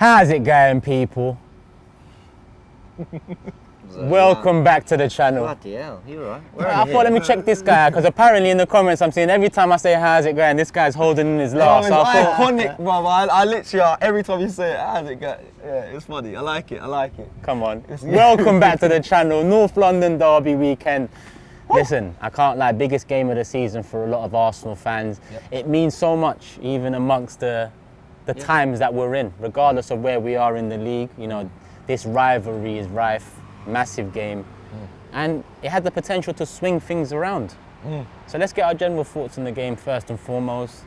How's it going, people? Welcome back to the channel. Bloody hell, you alright? I thought, let me check this guy out, because apparently in the comments I'm seeing every time I say how's it going, this guy's holding in his laugh. So I thought, iconic, brother. I literally, every time you say it, how's it going? Yeah, it's funny. I like it. Come on. Welcome back to the channel. North London derby weekend. Listen, I can't lie, biggest game of the season for a lot of Arsenal fans. Yep. It means so much, even amongst the times that we're in, regardless of where we are in the league. You know, this rivalry is rife, massive game, and it had the potential to swing things around. So let's get our general thoughts on the game first and foremost.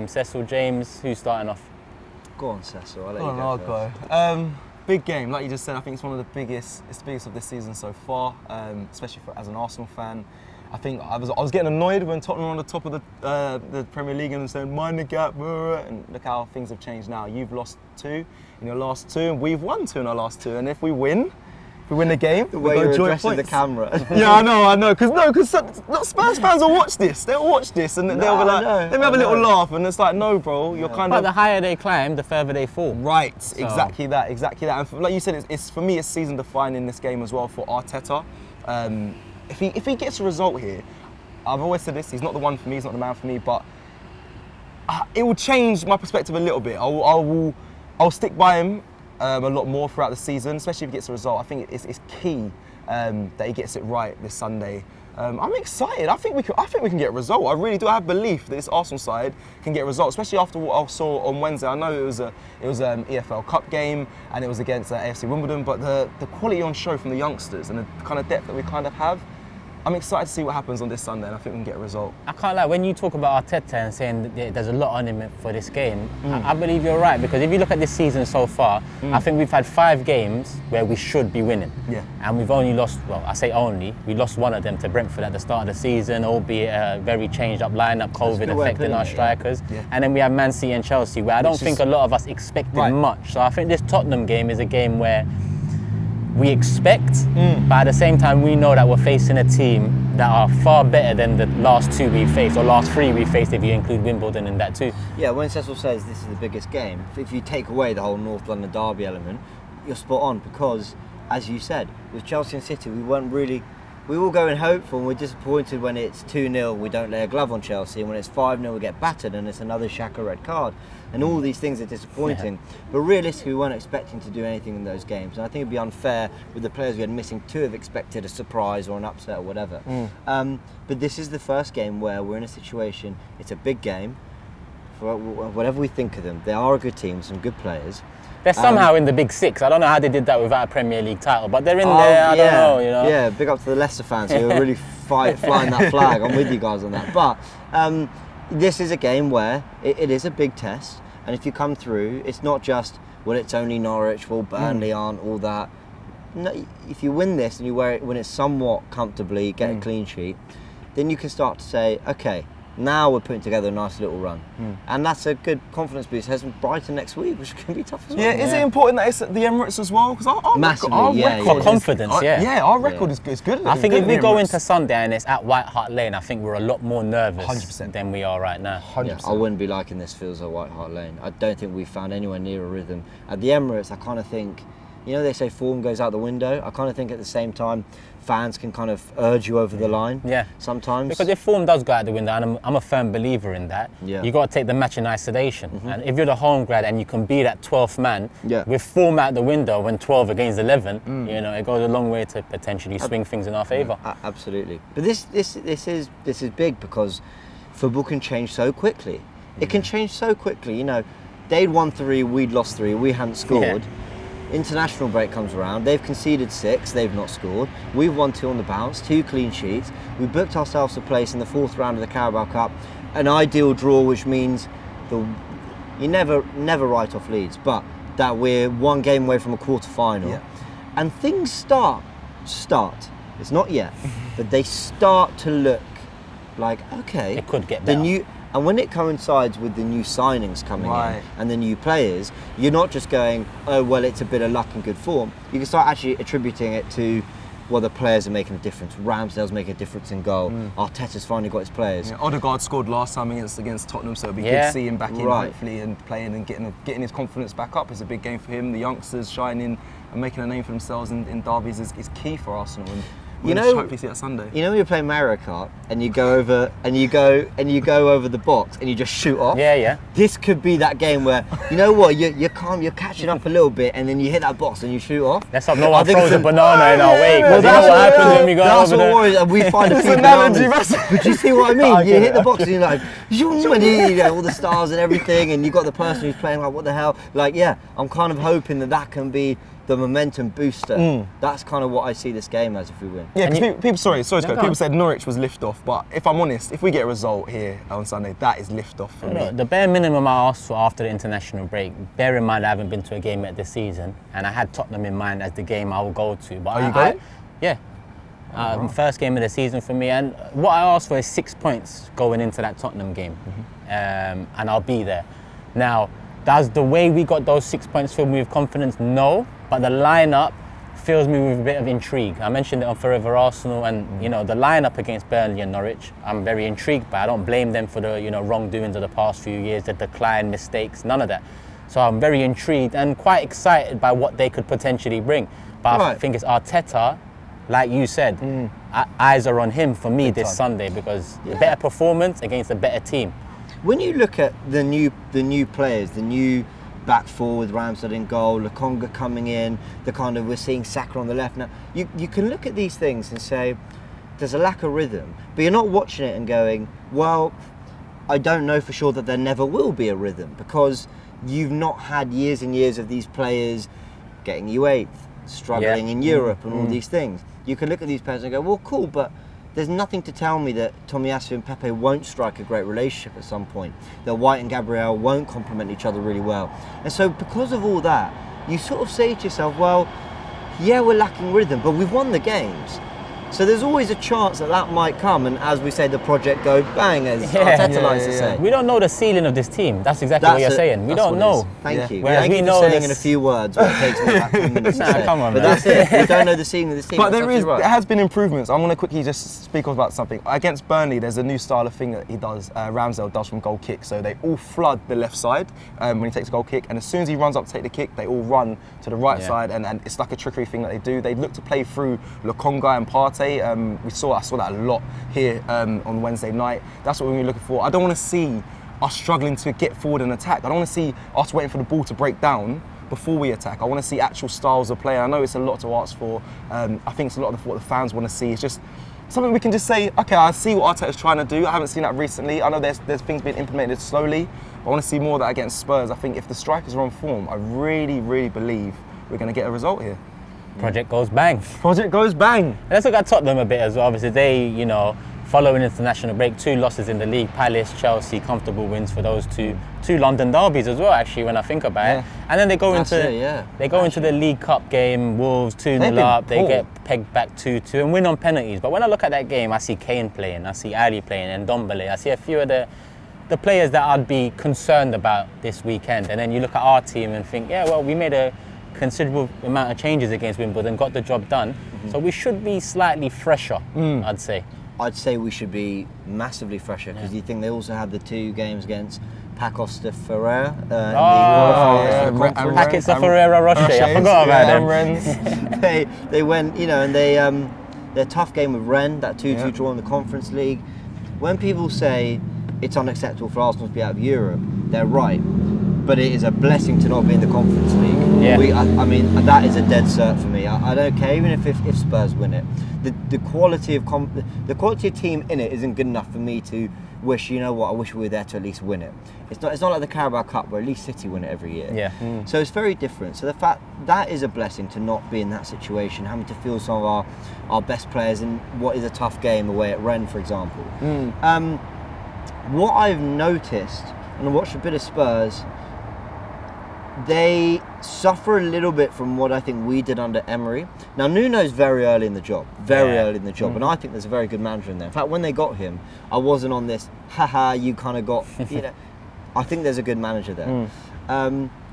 Cecil, James, who's starting off? Go on, Cecil, I'll let you go first. I'll go. Big game, like you just said. I think it's one of the biggest. It's the biggest of this season so far, especially as an Arsenal fan. I think I was getting annoyed when Tottenham were on the top of the Premier League and saying mind the gap, and look how things have changed now. You've lost 2 in your last 2, and we've won 2 in our last 2. And if we win the game, the way you're addressing the camera. Yeah, I know. Because Spurs fans will watch this. They'll watch this and they'll be like, let me have a little laugh. And it's like, no, bro, you're kind of. But the higher they climb, the further they fall. Right, so. Exactly that. And like you said, it's for me, it's season defining this game as well for Arteta. If he gets a result here, I've always said this. He's not the one for me. He's not the man for me. But it will change my perspective a little bit. I'll stick by him a lot more throughout the season, especially if he gets a result. I think it's key that he gets it right this Sunday. I'm excited. I think we can get a result. I really do. I have belief that this Arsenal side can get a result, especially after what I saw on Wednesday. I know it was an EFL Cup game and it was against AFC Wimbledon, but the quality on show from the youngsters and the kind of depth that we kind of have, I'm excited to see what happens on this Sunday, and I think we can get a result. I can't lie, when you talk about Arteta and saying that there's a lot on him for this game, I believe you're right, because if you look at this season so far, I think we've had 5 games where we should be winning. Yeah. And we've only lost, well, I say only, we lost 1 of them to Brentford at the start of the season, albeit a very changed up lineup, COVID affecting our strikers. Yeah. And then we have Man City and Chelsea, where I don't think a lot of us expected much. So I think this Tottenham game is a game where we expect, but at the same time we know that we're facing a team that are far better than the last 2 we faced, or last 3 we faced if you include Wimbledon in that too. Yeah, when Cecil says this is the biggest game, if you take away the whole North London derby element, you're spot on, because, as you said, with Chelsea and City, we all go in hopeful and we're disappointed when it's 2-0, we don't lay a glove on Chelsea, and when it's 5-0 we get battered and it's another Xhaka red card. And all these things are disappointing. Yeah. But realistically, we weren't expecting to do anything in those games. And I think it'd be unfair with the players we had missing to have expected a surprise or an upset or whatever. But this is the first game where we're in a situation, it's a big game. For whatever we think of them, they are a good team, some good players. They're somehow in the Big 6. I don't know how they did that without a Premier League title, but they're in there, I don't know, you know. Yeah, big up to the Leicester fans who are really flying that flag. I'm with you guys on that. But this is a game where it is a big test, and if you come through, it's not just, well, it's only Norwich, well, Burnley aren't, all that. No, if you win this and you win it somewhat comfortably, get a clean sheet, then you can start to say, okay, now we're putting together a nice little run. And that's a good confidence boost. It has Brighton next week, which can be tough as well. Yeah, is it important that it's at the Emirates as well? Because our record for confidence, our record is good. I think if we go into Sunday and it's at White Hart Lane, I think we're a lot more nervous 100% than we are right now. 100%. Yeah, I wouldn't be liking this feels like White Hart Lane. I don't think we found anywhere near a rhythm. At the Emirates, I kind of think, you know, they say form goes out the window. I kind of think at the same time, fans can kind of urge you over the line. Yeah. Sometimes. Because if form does go out the window, and I'm a firm believer in that, you got to take the match in isolation. And if you're the home grad and you can be that 12th man with form out the window when 12 against 11, you know, it goes a long way to potentially swing things in our favour. Absolutely. But this is big because football can change so quickly. It can change so quickly. You know, they'd won 3, we'd lost 3, we hadn't scored. International break comes around, they've conceded 6, they've not scored. We've won 2 on the bounce, 2 clean sheets. We booked ourselves a place in the 4th round of the Carabao Cup, an ideal draw, which means you never write off leads, but that we're 1 game away from a quarter-final. Yeah. And things start. It's not yet, but they start to look like, okay, it could get better. And when it coincides with the new signings coming in and the new players, you're not just going, oh, well, it's a bit of luck and good form. You can start actually attributing it to well, the players are making a difference. Ramsdale's making a difference in goal. Arteta's finally got his players. Yeah, Odegaard scored last time against Tottenham, so it'd be good to see him back in, hopefully, and playing and getting his confidence back up. It's a big game for him. The youngsters shining and making a name for themselves in derbies is key for Arsenal. And hopefully see that Sunday. You know when you're playing Mario Kart and you go over over the box and you just shoot off? Yeah. This could be that game where, you know what, you're calm, you're catching up a little bit and then you hit that box and you shoot off. Let's hope no one throws a banana in our way. Well, you know what happens when we go that's over what there. worries, we find a few bananas. But you see what I mean? You hit the box and you're like, and all the stars and everything, and you've got the person who's playing like, what the hell? Like, yeah, I'm kind of hoping that can be the momentum booster. That's kind of what I see this game as if we win. Yeah, because people said Norwich was lift-off, but if I'm honest, if we get a result here on Sunday, that is lift-off for me. The bare minimum I asked for after the international break, bear in mind I haven't been to a game yet this season, and I had Tottenham in mind as the game I will go to. But you got it? Yeah. First game of the season for me, and what I asked for is 6 points going into that Tottenham game, and I'll be there. Now, does the way we got those 6 points fill me with confidence? No. But the lineup fills me with a bit of intrigue. I mentioned it on Forever Arsenal, and the lineup against Burnley and Norwich, I'm very intrigued by. I don't blame them for the wrongdoings of the past few years, the decline, mistakes, none of that. So I'm very intrigued and quite excited by what they could potentially bring. But I think it's Arteta, like you said, eyes are on him for me this Sunday, because a better performance against a better team. When you look at the new players, the new back four with Ramsdale in goal, Lokonga coming in, we're seeing Saka on the left now. You can look at these things and say, there's a lack of rhythm, but you're not watching it and going, well, I don't know for sure that there never will be a rhythm, because you've not had years and years of these players getting you eighth, struggling in Europe and all these things. You can look at these players and go, well, cool, but there's nothing to tell me that Tomiyasu and Pepe won't strike a great relationship at some point, that White and Gabriel won't complement each other really well. And so because of all that, you sort of say to yourself, well, yeah, we're lacking rhythm, but we've won the games. So there's always a chance that might come, and as we say, the project go bang, as Arteta likes to say. We don't know the ceiling of this team. That's exactly what you're saying. We don't know. Thank you. Whereas we know saying in a few words what it takes me about 10 minutes to say. Come on, but that's it. We don't know the ceiling of this team. But there has been improvements. I'm going to quickly just speak about something. Against Burnley, there's a new style of thing that he does, Ramsdale does from goal kick. So they all flood the left side when he takes a goal kick, and as soon as he runs up to take the kick, they all run to the right side, and it's like a trickery thing that they do. They look to play through Lokonga and Partey. I saw that a lot here on Wednesday night. That's what we're looking for. I don't want to see us struggling to get forward and attack. I don't want to see us waiting for the ball to break down before we attack. I want to see actual styles of play. I know it's a lot to ask for. I think it's a lot of what the fans want to see. It's just something we can just say, okay, I see what Arteta's trying to do. I haven't seen that recently. I know there's things being implemented slowly, but I want to see more of that against Spurs. I think if the strikers are on form, I really, really believe we're going to get a result here. Project goes bang. Project goes bang. Let's look at Tottenham a bit as well. Obviously, they, following international break, 2 losses in the league, Palace, Chelsea, comfortable wins for those two London derbies as well, actually, when I think about it. And then they go into the League Cup game, Wolves 2-0 up, they get pegged back 2-2 and win on penalties. But when I look at that game, I see Kane playing, I see Ali playing, and Ndombele. I see a few of the players that I'd be concerned about this weekend. And then you look at our team and think, yeah, well, we made a considerable amount of changes against Wimbledon, got the job done. So we should be slightly fresher, I'd say. I'd say we should be massively fresher, because you think they also had the 2 games against Pacos de Ferreira in the qualifiers. Packets de Ferreira Rocher, I forgot about them. They went, and their tough game with Rennes, that 2-2 draw in the Conference League. When people say it's unacceptable for Arsenal to be out of Europe, they're right. But it is a blessing to not be in the Conference League. Yeah. I mean, that is a dead cert for me. I don't care, even if Spurs win it. The quality of team in it isn't good enough for me to wish, I wish we were there to at least win it. It's not like the Carabao Cup where at least City win it every year. Yeah. So it's very different. So the fact that is a blessing to not be in that situation, having to field some of our best players in what is a tough game away at Rennes, for example. What I've noticed, and I watched a bit of Spurs, they suffer a little bit from what I think we did under Emery. Now, Nuno's very early in the job, and I think there's a very good manager in there. In fact, when they got him, I wasn't on this, you kind of got, I think there's a good manager there.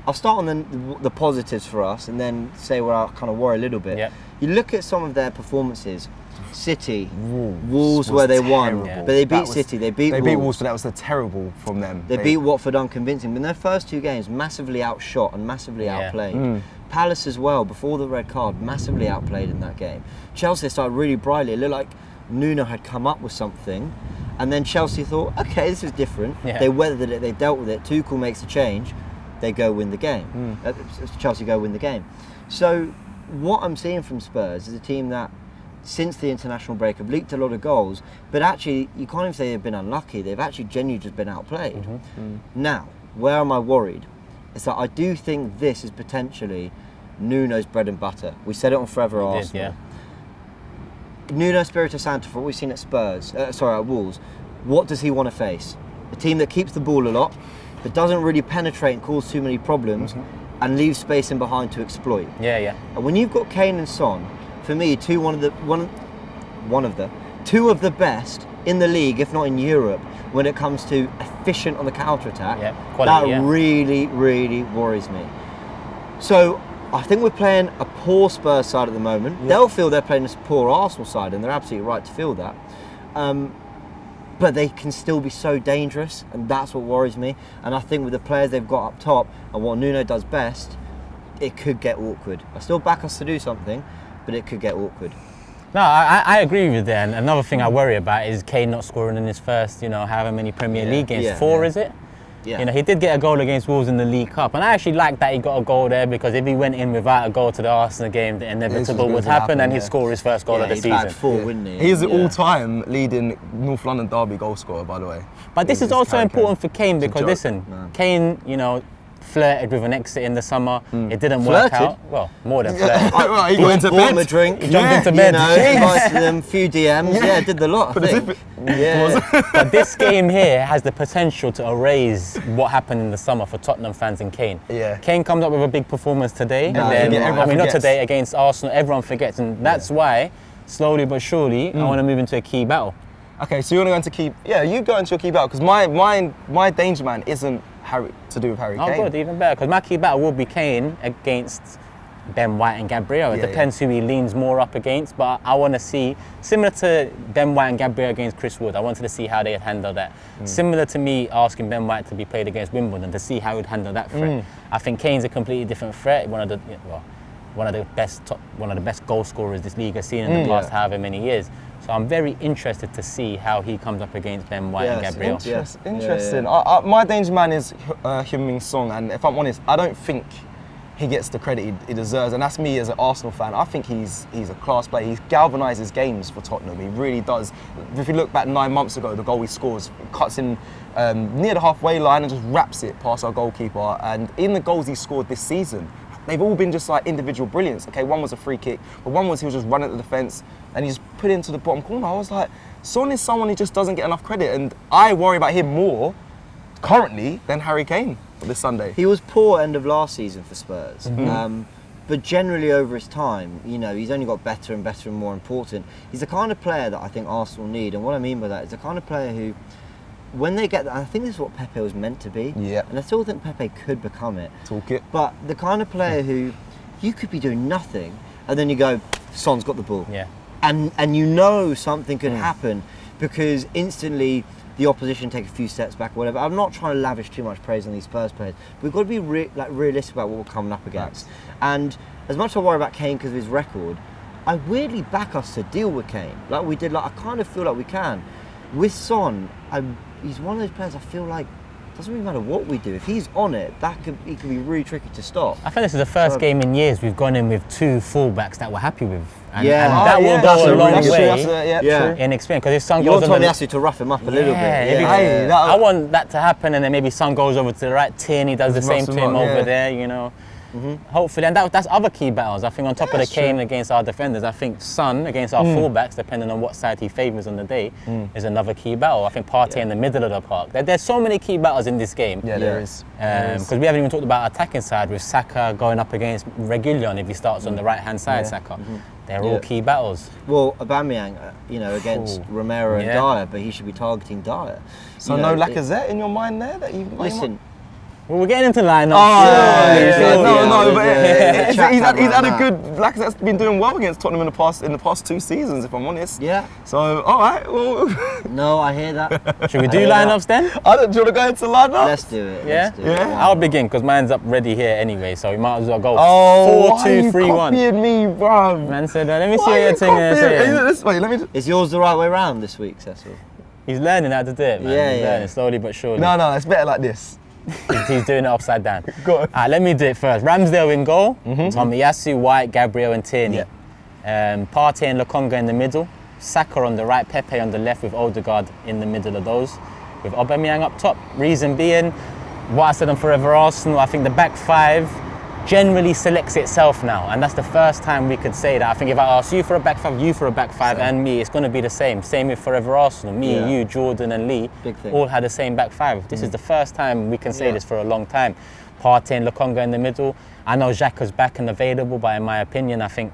I'll start on the positives for us, and then say where I kind of worry a little bit. Yep. You look at some of their performances. City, Wolves where they won, but they beat City. They beat Wolves, but that was terrible from them. They beat Watford unconvincing. But in their first 2 games, massively outshot and massively outplayed. Palace as well, before the red card, massively outplayed in that game. Chelsea started really brightly. It looked like Nuno had come up with something, and then Chelsea thought, okay, this is different. Yeah. They weathered it, they dealt with it. Tuchel makes a change, they go win the game. Chelsea go win the game. So what I'm seeing from Spurs is a team that, since the international break, have leaked a lot of goals, but actually you can't even say they've been unlucky. They've actually genuinely just been outplayed. Now, where am I worried? Is that I do think this is potentially Nuno's bread and butter. We said it on Forever Arsenal. Nuno Espirito Santo, for what we've seen at at Wolves, what does he want to face? A team that keeps the ball a lot, but doesn't really penetrate and cause too many problems, and leaves space in behind to exploit. And when you've got Kane and Son, for me, two of the best in the league, if not in Europe, when it comes to efficient on the counter-attack, really, really worries me. So I think we're playing a poor Spurs side at the moment. They'll feel they're playing a poor Arsenal side, and they're absolutely right to feel that. But they can still be so dangerous, and that's what worries me. And I think with the players they've got up top and what Nuno does best, it could get awkward. I still back us to do something, but it could get awkward. No, I agree with you there. And another thing I worry about is Kane not scoring in his first, however many Premier League games. 4, is it? Yeah. He did get a goal against Wolves in the League Cup, and I actually like that he got a goal there, because if he went in without a goal to the Arsenal game, the inevitable would happen, and he'd score his first goal of the season. He'd 4, wouldn't he? He's the all-time leading North London derby goal scorer, by the way. But this is also important for Kane, because listen, Kane, flirted with an exit in the summer. It didn't work out. Well, more than flirted. He went into bed. Bought him a drink. He jumped into bed. Invited them, a few DMs. Did the lot, I think. But this game here has the potential to erase what happened in the summer for Tottenham fans and Kane. Kane comes up with a big performance today, and then not today, against Arsenal. Everyone forgets, and that's why, slowly but surely, I want to move into a key battle. Okay, so you want to go into key? Yeah, you go into a key battle, because my danger man isn't to do with Harry Kane. Oh, good, even better, because my key battle will be Kane against Ben White and Gabriel. It depends who he leans more up against, but I want to see, similar to Ben White and Gabriel against Chris Wood, I wanted to see how they'd handle that. Similar to me asking Ben White to be played against Wimbledon, to see how he'd handle that threat. I think Kane's a completely different threat, one of the best goal scorers this league has seen in the past however many years. So I'm very interested to see how he comes up against Ben White and Gabriel. Interesting. My danger man is Heung-min Son, and if I'm honest, I don't think he gets the credit he deserves, and that's me as an Arsenal fan. I think he's a class player. He galvanises games for Tottenham. He really does. If you look back 9 months ago, the goal he scores, cuts in near the halfway line and just wraps it past our goalkeeper. And in the goals he scored this season, they've all been just like individual brilliance. Okay, one was a free kick, but one was he was just running at the defence and he just put it into the bottom corner. I was like, Son is someone who just doesn't get enough credit, and I worry about him more currently than Harry Kane this Sunday. He was poor end of last season for Spurs, but generally over his time, he's only got better and better and more important. He's the kind of player that I think Arsenal need, and what I mean by that is the kind of player who, when they get that, I think this is what Pepe was meant to be, and I still think Pepe could become it. Talk it. But the kind of player who you could be doing nothing, and then you go, Son's got the ball. And something could happen, because instantly the opposition take a few steps back or whatever. I'm not trying to lavish too much praise on these Spurs players, but we've got to be realistic about what we're coming up against. And as much as I worry about Kane because of his record, I weirdly back us to deal with Kane like we did. I kind of feel like we can. With Son, he's one of those players I feel like doesn't really matter what we do. If he's on it, he could be really tricky to stop. I think this is the first game in years we've gone in with 2 fullbacks that we're happy with. And that will go a long way in experience. Because if Son goes on to rough him up a little bit. I want that to happen, and then maybe Son goes over to the right, Tierney does the same to him over there, Hopefully, and that's other key battles. I think on top of the Kane against our defenders, I think Son against our fullbacks, depending on what side he favours on the day, is another key battle. I think Partey in the middle of the park. There's so many key battles in this game. There is. Because we haven't even talked about our attacking side with Saka going up against Reguilon if he starts on the right-hand side, Saka. They're all key battles. Well, Aubameyang, against Romero and Dyer, but he should be targeting Dyer. So no Lacazette in your mind there? That you listen, Well, we're getting into lineups. He's had a good. Lacazette's been doing well against Tottenham in the past 2 seasons, if I'm honest. Yeah. So, all right. Well, no, I hear that. Should we do lineups then? Do you want to go into lineups? Let's do it. Yeah. Let's do it. I'll begin because mine's up ready here anyway, so we might as well go. 4-2-3-1. Copying me, bro. Man said, let me see what you're saying. Wait, let me. Is yours the right way round this week, Cecil? He's learning how to do it, man. Yeah, He's learning slowly but surely. No, it's better like this. He's doing it upside down. Go on. Let me do it first. Ramsdale in goal. Tomiyasu, White, Gabriel and Tierney. Partey and Lokonga in the middle. Saka on the right, Pepe on the left with Odegaard in the middle of those. With Aubameyang up top. Reason being, what I said on Forever Arsenal, I think the back five generally selects itself now, and that's the first time we could say that. I think if I ask you for a back five, you for a back five, and me, it's going to be the same. Same with Forever Arsenal. Me, you, Jordan and Lee all had the same back five. This is the first time we can say this for a long time. Partey and Lokonga in the middle. I know Xhaka's back and available, but in my opinion, I think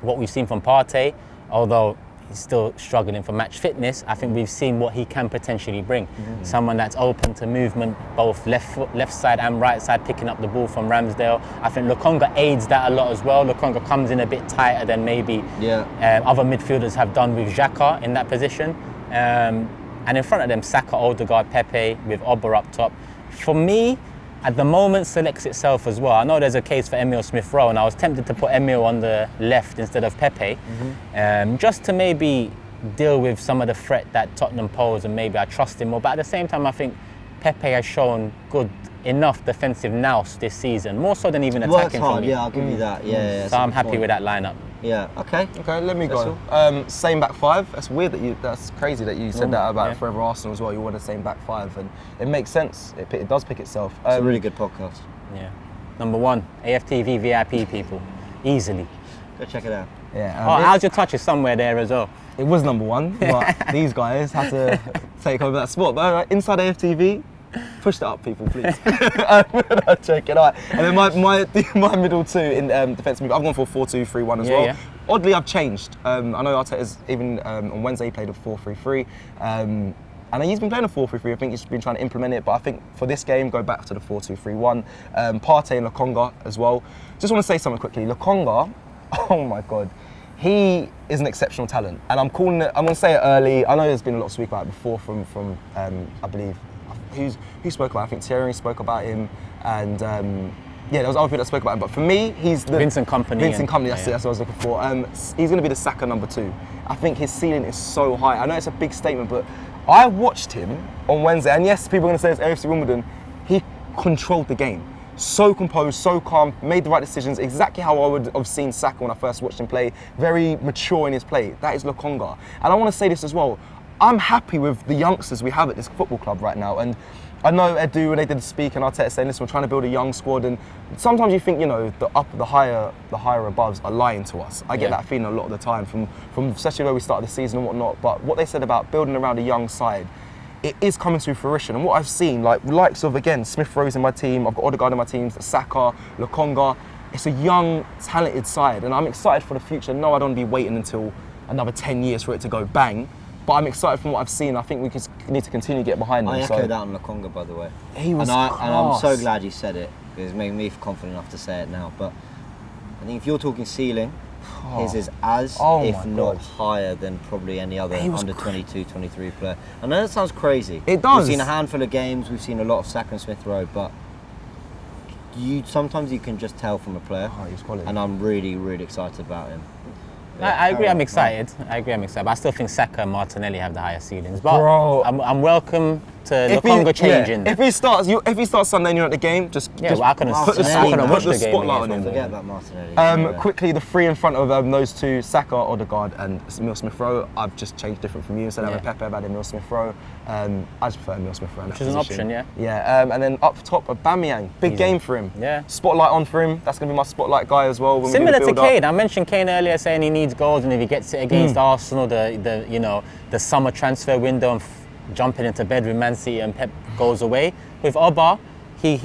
what we've seen from Partey, although he's still struggling for match fitness, I think we've seen what he can potentially bring. Someone that's open to movement, both left side and right side, picking up the ball from Ramsdale. I think Lokonga aids that a lot as well. Lokonga comes in a bit tighter than maybe other midfielders have done with Xhaka in that position. And in front of them, Saka, Odegaard, Pepe with Oba up top. For me, at the moment, selects itself as well. I know there's a case for Emile Smith-Rowe, and I was tempted to put Emile on the left instead of Pepe, just to maybe deal with some of the threat that Tottenham pose, and maybe I trust him more. But at the same time, I think Pepe has shown good enough defensive nous this season, more so than even attacking for me. Yeah, I'll give you that. Yeah, so I'm happy with that lineup. Yeah. Okay. Let me go. Same back five. That's weird that's crazy that you said that about Forever Arsenal as well. You want the same back five, and it makes sense. It does pick itself. It's a really good podcast. Yeah. Number 1, AFTV VIP people, easily. Go check it out. Yeah. How's your touch? Is somewhere there as well. It was number 1, but these guys had to take over that spot. But inside AFTV, push that up, people, please. Check it out. And then my middle two in defensive move, I've gone for a 4-2-3-1 as well. Yeah. Oddly, I've changed. I know Arteta's even on Wednesday he played a 4-3-3. And he's been playing a 4-3-3. I think he's been trying to implement it, but I think for this game, go back to the 4-2-3-1. Partey and Lokonga as well. Just want to say something quickly. Lokonga, oh my God. He is an exceptional talent, and I'm going to say it early. I know there's been a lot of speak about it before from I believe, who spoke about it? I think Pierre-Emerick spoke about him, and there was other people that spoke about him. But for me, he's the Vincent Kompany. That's what I was looking for. He's going to be the Saka number 2. I think his ceiling is so high. I know it's a big statement, but I watched him on Wednesday, and yes, people are going to say it's AFC Wimbledon. He controlled the game. So composed, so calm, made the right decisions, exactly how I would have seen Saka when I first watched him play. Very mature in his play. That is Lokonga. And I want to say this as well. I'm happy with the youngsters we have at this football club right now. And I know Edu, when they did speak, and Arteta saying, listen, we're trying to build a young squad. And sometimes you think, the higher aboves are lying to us. I get that feeling a lot of the time from especially where we started the season and whatnot. But what they said about building around a young side, it is coming to fruition. And what I've seen, likes of, again, Smith-Rowe's in my team, I've got Odegaard in my team, Saka, Lokonga. It's a young, talented side, and I'm excited for the future. No, I don't want to be waiting until another 10 years for it to go bang, but I'm excited from what I've seen. I think we need to continue to get behind him. I echo that on Lokonga, by the way. He was class. And I'm so glad you said it, because it's made me confident enough to say it now. But I think if you're talking ceiling, his is if not higher than probably any other under 22, 23 player. I know that sounds crazy. It does. We've seen a handful of games, we've seen a lot of Saka and Smith-Rowe, but sometimes you can just tell from a player. He's quality. And I'm really, really excited about him. I agree, I'm excited. But I still think Saka and Martinelli have the higher ceilings. But I'm welcome to Lokonga changing. If he starts Sunday and you're at the game, just I couldn't watch the spotlight on him. Forget about Martinelli. Quickly, the 3 in front of those two, Saka, Odegaard, and Emile Smith-Rowe. I've just changed different from you. Instead of Pepe, I've had Emile Smith-Rowe. I just prefer Emile Smith-Rowe. Which is an option, yeah. Yeah, and then up top, Aubameyang. Big game for him. Yeah. Spotlight on for him. That's going to be my spotlight guy as well. Similar to Kane. I mentioned Kane earlier, saying he needs goals, and if he gets it against Arsenal, the summer transfer window, and jumping into bed with Man City and Pep goes away. With Oba, he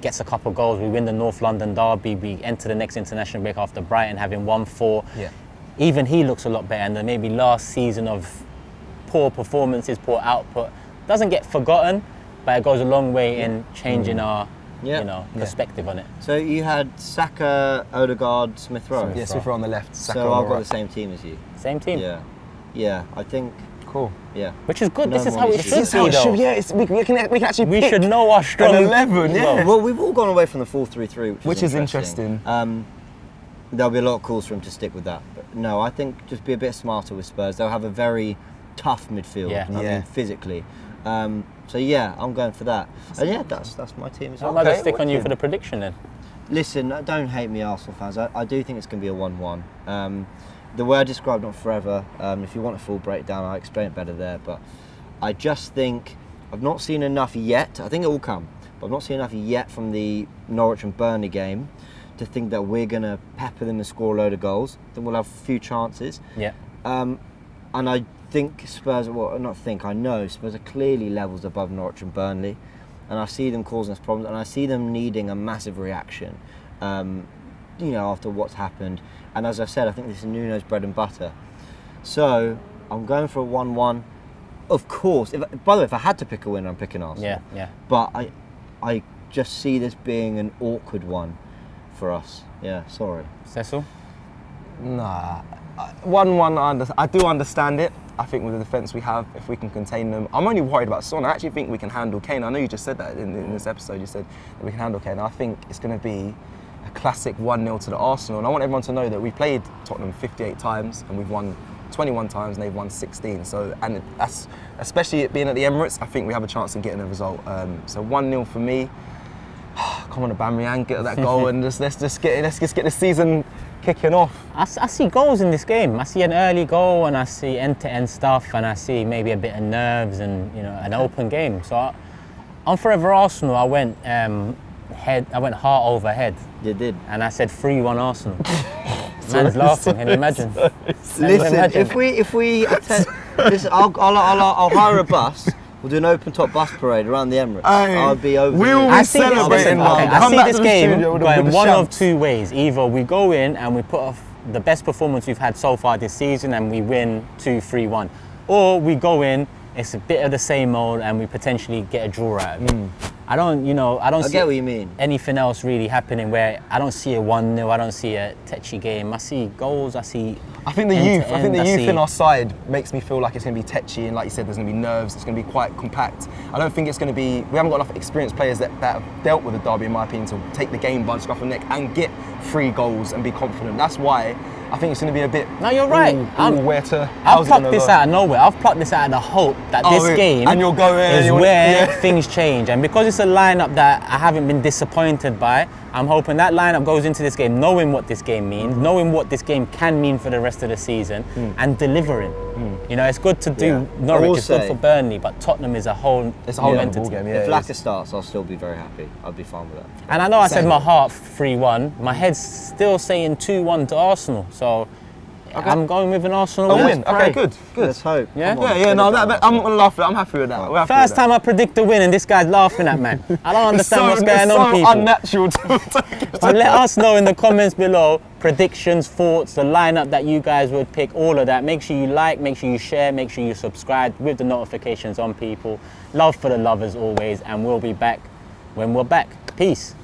gets a couple of goals. We win the North London derby. We enter the next international break after Brighton having won 4. Yeah. Even he looks a lot better, and then maybe last season of poor performances, poor output doesn't get forgotten. but it goes a long way in changing our perspective on it. So you had Saka, Odegaard, Smith Rowe. Yeah, Smith Rowe on the left. Saka So on I've the got right. the same team as you. Same team. Yeah. I think. Cool. Yeah. Which is good. No This is more how it issues. should This is how be, it though. should. Yeah, we can actually. We pick should know our strong an 11. Yeah. Well, we've all gone away from the 4-3-3, Which is interesting. There'll be a lot of calls for him to stick with that. But no, I think just be a bit smarter with Spurs. They'll have a very tough midfield. Yeah. I mean, physically. So yeah, I'm going for that. And yeah, that's my team as well. I'm going to stick on you for the prediction then. Listen, don't hate me, Arsenal fans. I do think it's going to be a 1-1. The way I described Not Forever, if you want a full breakdown, I'll explain it better there. But I just think I've not seen enough yet. I think it will come, but I've not seen enough yet from the Norwich and Burnley game to think that we're going to pepper them and score a load of goals. Then we'll have a few chances. Yeah. And I think Spurs, I know Spurs are clearly levels above Norwich and Burnley. And I see them causing us problems, and I see them needing a massive reaction, after what's happened. And as I said, I think this is Nuno's bread and butter. So I'm going for a 1-1. Of course, by the way, if I had to pick a winner, I'm picking Arsenal. Yeah. But I just see this being an awkward one for us. Yeah, sorry. Cecil? Nah. 1-1, I do understand it. I think with the defence we have, if we can contain them, I'm only worried about Son. I actually think we can handle Kane. I know you just said that in this episode. You said that we can handle Kane. I think it's going to be a classic 1-0 to the Arsenal. And I want everyone to know that we played Tottenham 58 times and we've won 21 times and they've won 16. So, and that's, especially it being at the Emirates, I think we have a chance of getting a result. So 1-0 for me. Come on, Aubameyang, get that goal and let's just get the season kicking off. I see goals in this game. I see an early goal and I see end-to-end stuff and I see maybe a bit of nerves and an open game. So on Forever Arsenal, I went heart over head. You did. And I said 3-1 Arsenal. Man's laughing. Can you imagine? Listen, if we attend, listen, I'll hire a bus. We'll do an open-top bus parade around the Emirates. I'll be over. We'll be celebrating. I see this game going one of two ways. Either we go in and we put off the best performance we've had so far this season and we win 2-3-1, or we go in, it's a bit of the same old and we potentially get a draw out of it. I don't see get what you mean. anything else really happening where I don't see a 1-0, I don't see a tetchy game. I see goals, I think the youth in our side makes me feel like it's going to be tetchy and like you said, there's going to be nerves, it's going to be quite compact. I don't think it's going to be, we haven't got enough experienced players that have dealt with a derby in my opinion to take the game by the scruff of the neck and get 3 goals and be confident. That's why I think it's going to be a bit... No, you're right. I've plucked this out of nowhere. I've plucked this out of the hope that this game and you'll go in is where things change. And because it's a lineup that I haven't been disappointed by, I'm hoping that lineup goes into this game knowing what this game means, knowing what this game can mean for the rest of the season, and delivering. It's good to do Norwich, it's good for Burnley, but Tottenham is a whole entity. Game, if Laka starts, I'll still be very happy. I'll be fine with that. And I know I said my heart 3-1. My head's still saying 2-1 to Arsenal. So I'm going with an Arsenal win. Okay, good. Let's hope. Yeah? No, I'm not going to laugh at it. I'm happy with that. First time I predict a win and this guy's laughing at man. I don't understand what's going on, people. Unnatural. So let us know in the comments below predictions, thoughts, the lineup that you guys would pick, all of that. Make sure you like, make sure you share, make sure you subscribe with the notifications on, people. Love for the love as always, and we'll be back when we're back. Peace.